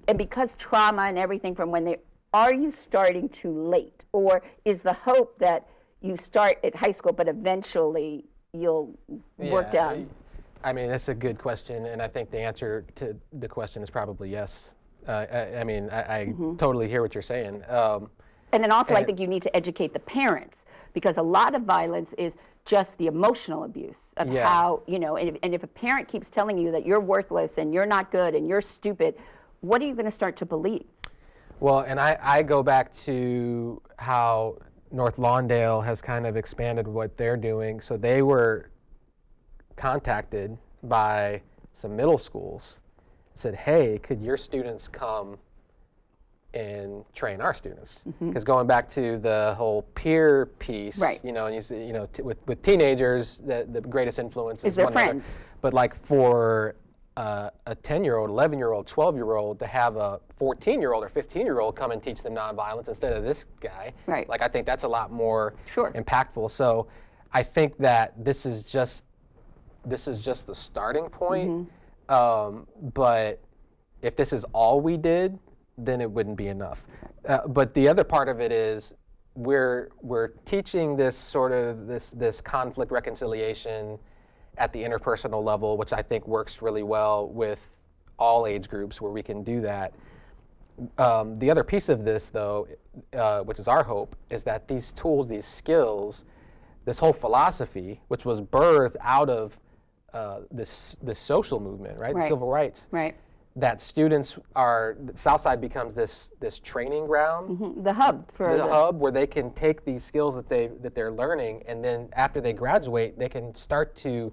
and because trauma and everything from when they, are you starting too late? Or is the hope that you start at high school, but eventually you'll work down? I mean, that's a good question, and I think the answer to the question is probably yes. I mean, I totally hear what you're saying. And then also, I think you need to educate the parents, because a lot of violence is just the emotional abuse of how, you know, and if a parent keeps telling you that you're worthless and you're not good and you're stupid, what are you going to start to believe? Well, and I go back to how North Lawndale has kind of expanded what they're doing. So they were contacted by some middle schools, said, hey, could your students come and train our students? Because going back to the whole peer piece, you know, and you know, with teenagers, the greatest influence is their one friends. another. But like for a 10-year-old, 11-year-old, 12-year-old to have a 14-year-old or 15-year-old come and teach them nonviolence instead of this guy, like I think that's a lot more impactful. So I think that this is just the starting point. But if this is all we did, then it wouldn't be enough. But the other part of it is we're teaching this sort of this conflict reconciliation at the interpersonal level, which I think works really well with all age groups where we can do that. The other piece of this, though, which is our hope, is that these tools, these skills, this whole philosophy, which was birthed out of this social movement, right? The civil rights. That students Southside becomes this training ground. The hub where they can take these skills that they're learning, and then after they graduate, they can start to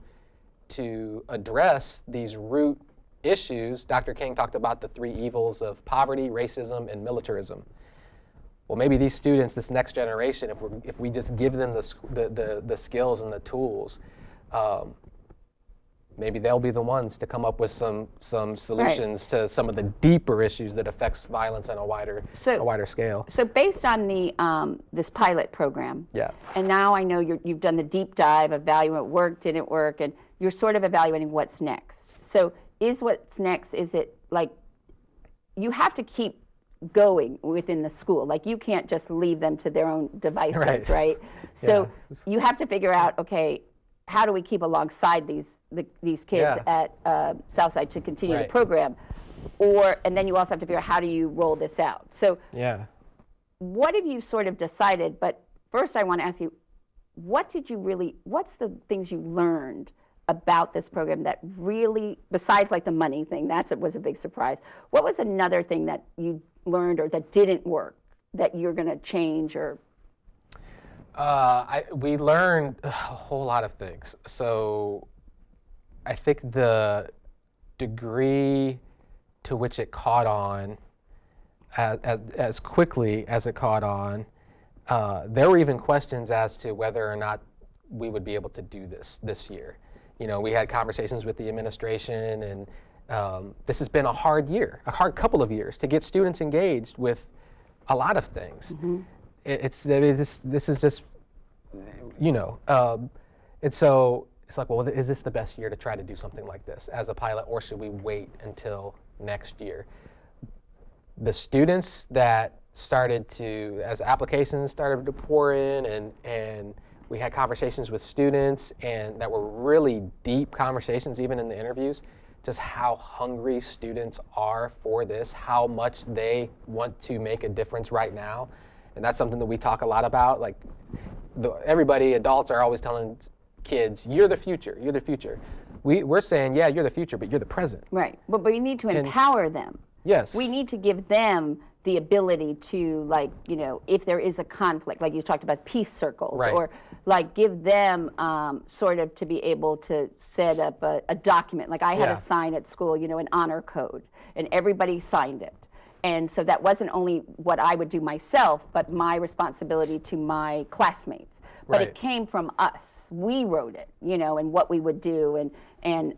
address these root issues. Dr. King talked about the 3 evils of poverty, racism, and militarism. Well, maybe these students, this next generation, if we just give them the skills and the tools, maybe they'll be the ones to come up with some solutions to some of the deeper issues that affects violence on a wider scale. So based on the this pilot program, and now I know you've done the deep dive, evaluate what worked, didn't work, and you're sort of evaluating what's next. So is what's next, is it like, you have to keep going within the school. Like, you can't just leave them to their own devices, right? So you have to figure out, okay, how do we keep alongside these kids at Southside to continue the program? And then you also have to figure out, how do you roll this out? So what have you sort of decided? But first I want to ask you, what's the things you learned about this program that really, besides like the money thing, was a big surprise. What was another thing that you learned or that didn't work that you're going to change? Or we learned a whole lot of things. So I think the degree to which it caught on, as quickly as it caught on, there were even questions as to whether or not we would be able to do this year. You know, we had conversations with the administration, and this has been a hard couple of years to get students engaged with a lot of things. This is just, you know, and so it's like, well, is this the best year to try to do something like this as a pilot, or should we wait until next year? The students that started to, as applications started to pour in, and we had conversations with students, and that were really deep conversations, even in the interviews, just how hungry students are for this, how much they want to make a difference right now. And that's something that we talk a lot about. Like, adults are always telling kids, you're the future, you're the future. We're saying, yeah, you're the future, but you're the present. Right, but we need to empower them. Yes. We need to give them the ability to, like, you know, if there is a conflict, like you talked about peace circles, or like give them sort of to be able to set up a document. Like, I had a sign at school, you know, an honor code, and everybody signed it. And so that wasn't only what I would do myself, but my responsibility to my classmates. But it came from us. We wrote it, you know, and what we would do. And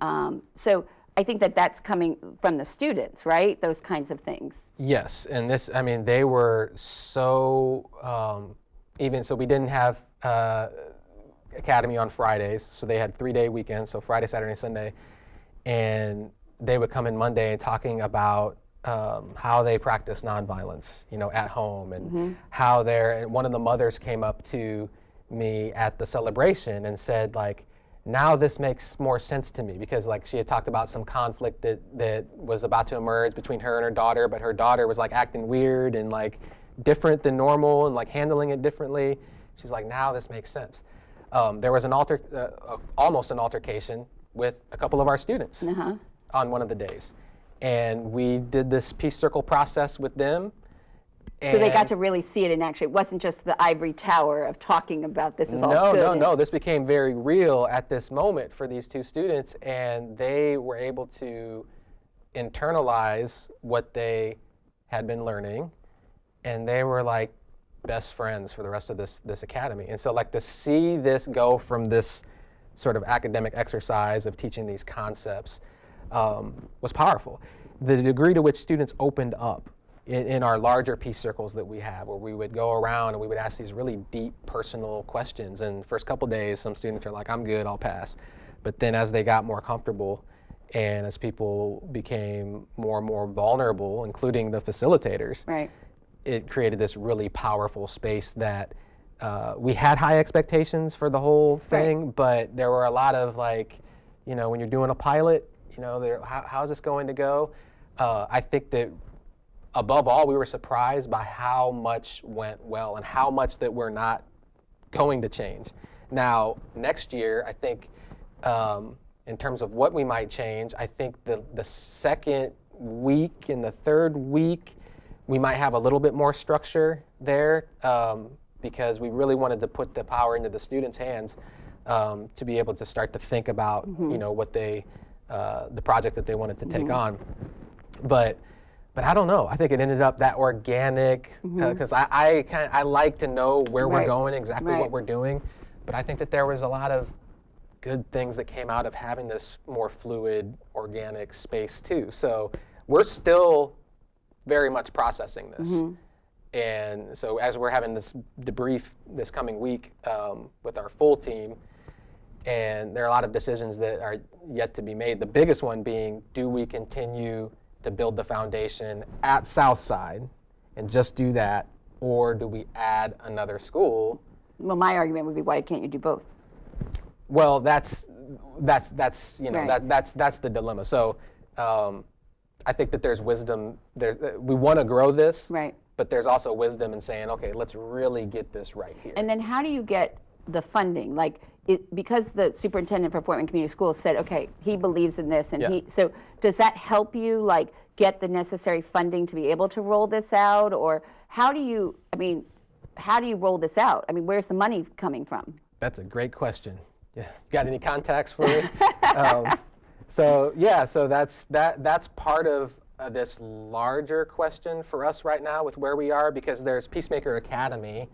so I think that's coming from the students, right? Those kinds of things. Yes, and this, I mean, they were so, even, so we didn't have academy on Fridays, so they had 3-day weekends, so Friday, Saturday, Sunday, and they would come in Monday and talking about how they practice nonviolence, you know, at home, and how and one of the mothers came up to me at the celebration and said, like, now this makes more sense to me, because, like, she had talked about some conflict that was about to emerge between her and her daughter, but her daughter was like acting weird and like different than normal and like handling it differently. She's like, now this makes sense. There was almost an altercation with a couple of our students on one of the days, and we did this peace circle process with them. So they got to really see it in action. It wasn't just the ivory tower of talking about this is all good. No. This became very real at this moment for these two students, and they were able to internalize what they had been learning, and they were like best friends for the rest of this academy. And so, like, to see this go from this sort of academic exercise of teaching these concepts was powerful. The degree to which students opened up in our larger peace circles that we have, where we would go around and we would ask these really deep personal questions. And first couple days, some students are like, I'm good, I'll pass. But then as they got more comfortable, and as people became more and more vulnerable, including the facilitators, it created this really powerful space that we had high expectations for the whole thing, but there were a lot of, like, you know, when you're doing a pilot, you know, how's this going to go? I think that above all, we were surprised by how much went well and how much that we're not going to change. Now, next year, I think, in terms of what we might change, I think the second week and the third week, we might have a little bit more structure there, because we really wanted to put the power into the students' hands to be able to start to think about, you know, what the project that they wanted to take on. But I don't know. I think it ended up that organic, because I like to know where we're going, exactly what we're doing. But I think that there was a lot of good things that came out of having this more fluid, organic space too. So we're still very much processing this. And so as we're having this debrief this coming week with our full team, And there are a lot of decisions that are yet to be made. The biggest one being, do we continue to build the foundation at Southside and just do that, or do we add another school? Well, my argument would be, why can't you do both? Well, that's you know, Right. that's the dilemma. So I think that there's wisdom. We want to grow this, Right. but there's also wisdom in saying, okay, let's really get this right here. And then how do you get the funding? Like, because the superintendent for Fort Wayne Community Schools said, okay, he believes in this, and Yeah. so does that help you, like, get the necessary funding to be able to roll this out? Or how do you roll this out? I mean, where's the money coming from? That's a great question. Yeah. Got any contacts for me? So that's part of this larger question for us right now with where we are, because there's Peacemaker Academy,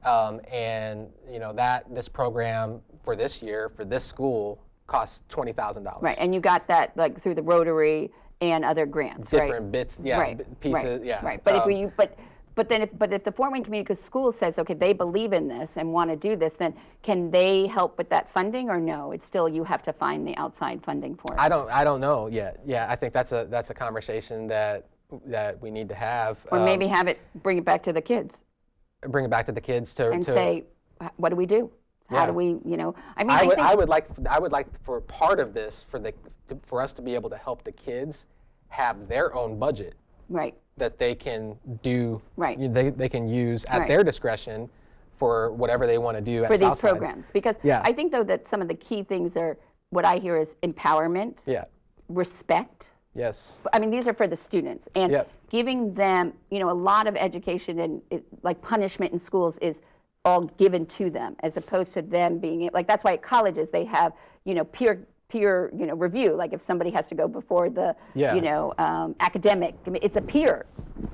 and you know that this program for this year for this school costs $20,000. Right, and you got that like through the Rotary and other grants, right? Different bits, yeah, Right, pieces, right, yeah. Right, but if the Fort Wayne Community School says, okay, they believe in this and want to do this, then can they help with that funding, or no? It's still, you have to find the outside funding for it. I don't know yet. Yeah, I think that's a conversation that we need to have. Or maybe bring it back to the kids Bring it back to the kids to say, what do we do? How Yeah. do we, I would like for part of this for us to be able to help the kids have their own budget right, that they can do. Right. They can use at Right. their discretion for whatever they want to do at for these Southside. programs. Because Yeah. I think, though, that some of the key things are, what I hear is empowerment, Yeah. respect. Yes. I mean, these are for the students, and Yep. giving them, a lot of education and like punishment in schools is all given to them, as opposed to them being like, that's why at colleges they have, peer review. Like if somebody has to go before the, Yeah. academic, it's a peer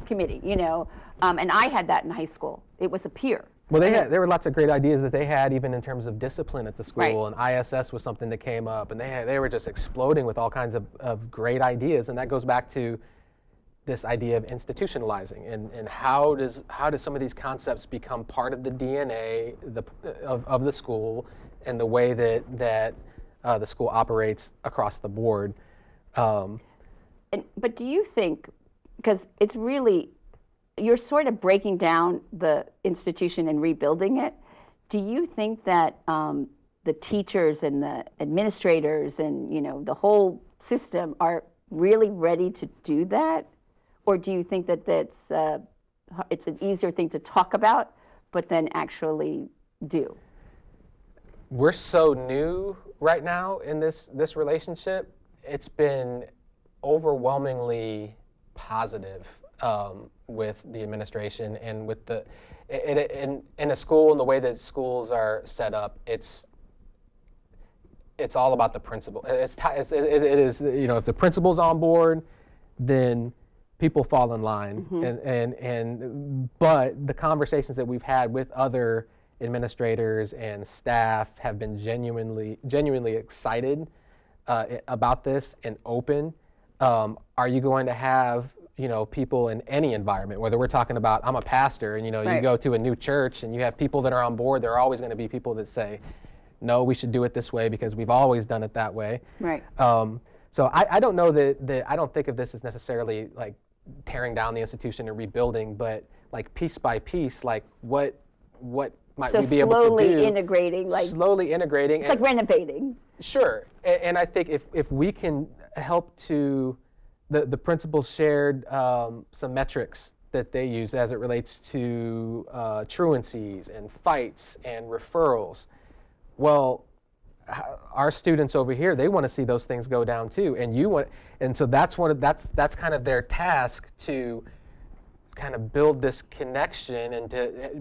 committee, and I had that in high school. It was a peer. Well, there were lots of great ideas that they had, even in terms of discipline at the school, Right. and ISS was something that came up, and they were just exploding with all kinds of great ideas, and that goes back to this idea of institutionalizing, and how does some of these concepts become part of the DNA of the school and the way that the school operates across the board. But do you think, because it's really, you're sort of breaking down the institution and rebuilding it, do you think that the teachers and the administrators and the whole system are really ready to do that? Or do you think that it's an easier thing to talk about, but then actually do? We're so new right now in this relationship. It's been overwhelmingly positive with the administration and with in a school and the way that schools are set up. It's all about the principal. It is if the principal's on board, then people fall in line. Mm-hmm. But the conversations that we've had with other administrators and staff have been genuinely excited about this and open. Are you going to have people in any environment, whether we're talking about, I'm a pastor, and Right. you go to a new church and you have people that are on board, there are always going to be people that say, no, we should do it this way because we've always done it that way. Right. So I don't know that I don't think of this as necessarily like tearing down the institution and rebuilding, but like piece by piece, like what might we be able to do? Slowly integrating, Slowly integrating. It's like renovating. Sure, and I think if we can help to, the principals shared some metrics that they use as it relates to truancies and fights and referrals. Well, our students over here, they want to see those things go down too, and so that's kind of their task, to kind of build this connection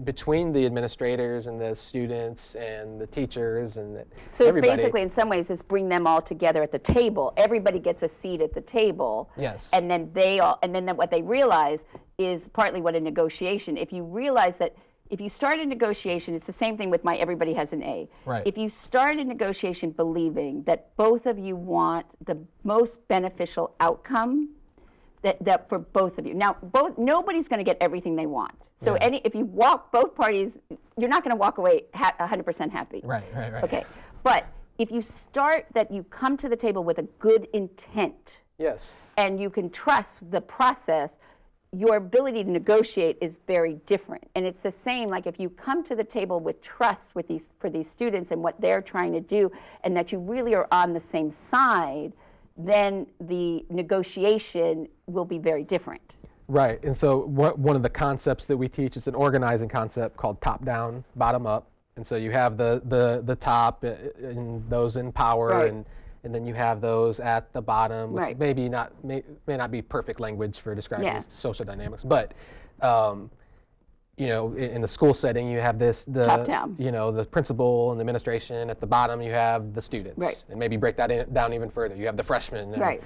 between the administrators and the students and the teachers and So everybody. it's basically, in some ways, it's bring them all together at the table. Everybody gets a seat at the table. Yes. And then what they realize is partly what a negotiation. If you realize that if you start a negotiation, it's the same thing with everybody has an A. Right. If you start a negotiation believing that both of you want the most beneficial outcome, that for both of you. Now, nobody's going to get everything they want. So Yeah. if you walk both parties, you're not going to walk away 100% happy. Right. Okay, but if you start that you come to the table with a good intent, Yes. and you can trust the process, your ability to negotiate is very different. And it's the same, like if you come to the table with trust with for these students and what they're trying to do, and that you really are on the same side, then the negotiation will be very different. Right, and so one of the concepts that we teach is an organizing concept called top down, bottom up. And so you have the top and those in power, Right. and then you have those at the bottom, which Right. may not be perfect language for describing Yeah. these social dynamics, but you know, in the school setting, you have Top down. you know, the principal and the administration. At the bottom, you have the students, Right. and maybe break that down even further. You have the freshmen, and, Right.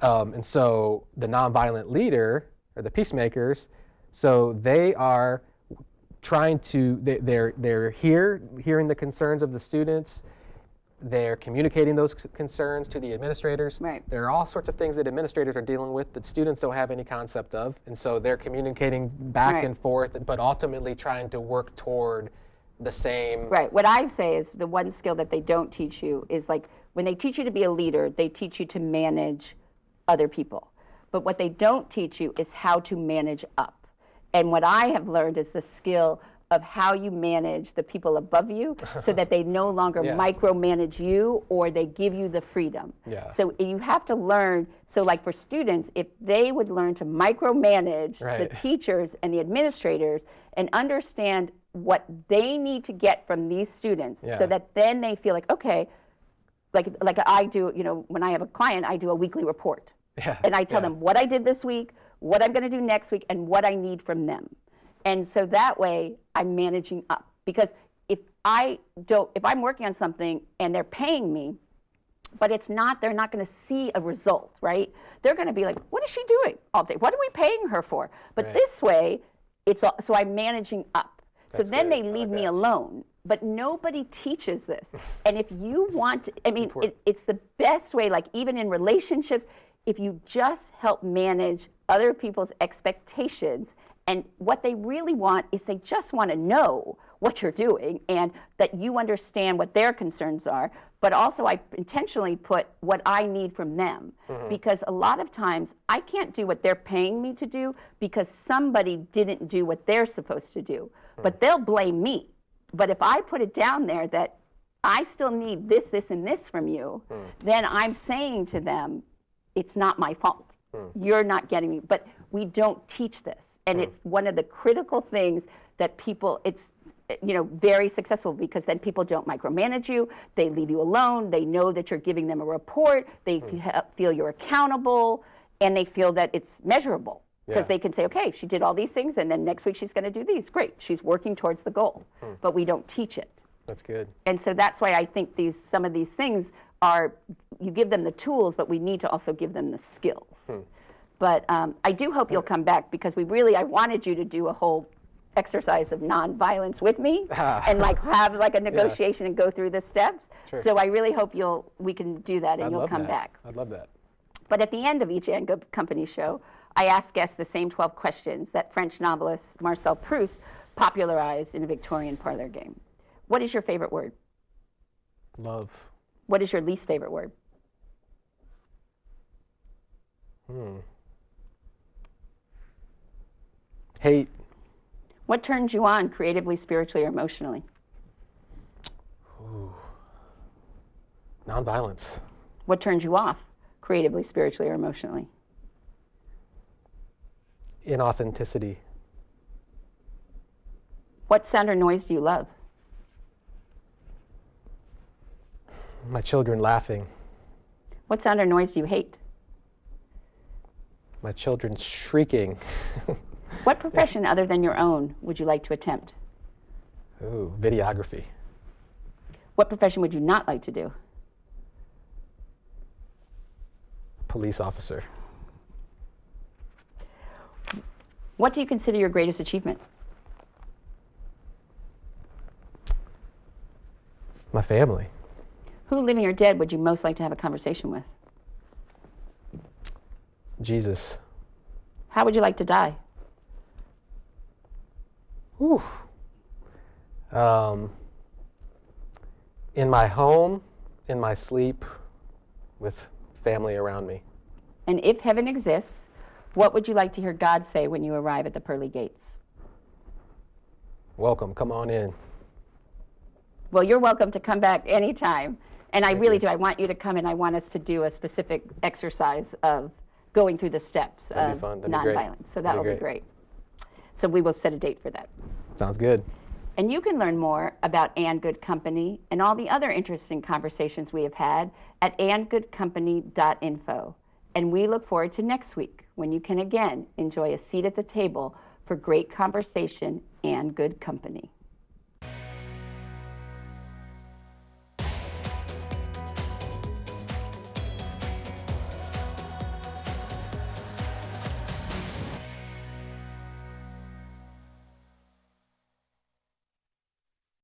And so the nonviolent leader or the peacemakers, so they are trying to they're hearing the concerns of the students. They're communicating those concerns to the administrators. Right. There are all sorts of things that administrators are dealing with that students don't have any concept of. And so they're communicating back Right. and forth, but ultimately trying to work toward the same. Right. What I say is the one skill that they don't teach you is, like, when they teach you to be a leader, they teach you to manage other people. But what they don't teach you is how to manage up. And what I have learned is the skill of how you manage the people above you so that they no longer Yeah. micromanage you, or they give you the freedom. Yeah. So you have to learn, so like for students, if they would learn to micromanage the Right. teachers and the administrators and understand what they need to get from these students, Yeah. so that then they feel like, okay, like I do, you know, when I have a client, I do a weekly report. Yeah. And I tell Yeah. them what I did this week, what I'm going to do next week, and what I need from them. And so that way I'm managing up. Because if I'm working on something and they're paying me, but they're not going to see a result, right? They're going to be like, what is she doing all day? What are we paying her for? But Right. this way, so I'm managing up. So That's then good. they I leave like me that. alone. But nobody teaches this. And if you want to, I mean, Important. it's the best way, like even in relationships, if you just help manage other people's expectations, and what they really want is they just want to know what you're doing and that you understand what their concerns are. But also I intentionally put what I need from them, because a lot of times I can't do what they're paying me to do because somebody didn't do what they're supposed to do. But they'll blame me. But if I put it down there that I still need this, this, and this from you, then I'm saying to them, it's not my fault. You're not getting me. But we don't teach this. And it's one of the critical things that it's, you know, very successful, because then people don't micromanage you. They leave you alone. They know that you're giving them a report. They feel you're accountable, and they feel that it's measurable. Because Yeah. they can say, okay, she did all these things, and then next week she's going to do these. Great, she's working towards the goal. But we don't teach it. That's good. And so that's why I think some of these things are, you give them the tools, but we need to also give them the skills. But I do hope you'll come back, because I wanted you to do a whole exercise of nonviolence with me and like have like a negotiation and go through the steps. Sure. So I really hope we can do that, and I'd you'll love come that. back. I'd love that. But at the end of each Company show, I ask guests the same 12 questions that French novelist Marcel Proust popularized in a Victorian parlor game. What is your favorite word? Love. What is your least favorite word? Hate. What turns you on creatively, spiritually, or emotionally? Nonviolence. What turns you off creatively, spiritually, or emotionally? Inauthenticity. What sound or noise do you love? My children laughing. What sound or noise do you hate? My children shrieking. What profession other than your own would you like to attempt? Ooh, videography. What profession would you not like to do? Police officer. What do you consider your greatest achievement? My family. Who, living or dead, would you most like to have a conversation with? Jesus. How would you like to die? Whew. In my home, in my sleep with family around me. And if heaven exists, what would you like to hear God say when you arrive at the pearly gates? Welcome, come on in. Well, you're welcome to come back anytime. And I Thank really you. do. I want you to come, and I want us to do a specific exercise of going through the steps That'd be of fun. That'd be great. nonviolence. So that That'd will be be great. great. So we will set a date for that. Sounds good. And you can learn more about And Good Company and all the other interesting conversations we have had at andgoodcompany.info. And we look forward to next week when you can again enjoy a seat at the table for great conversation and good company.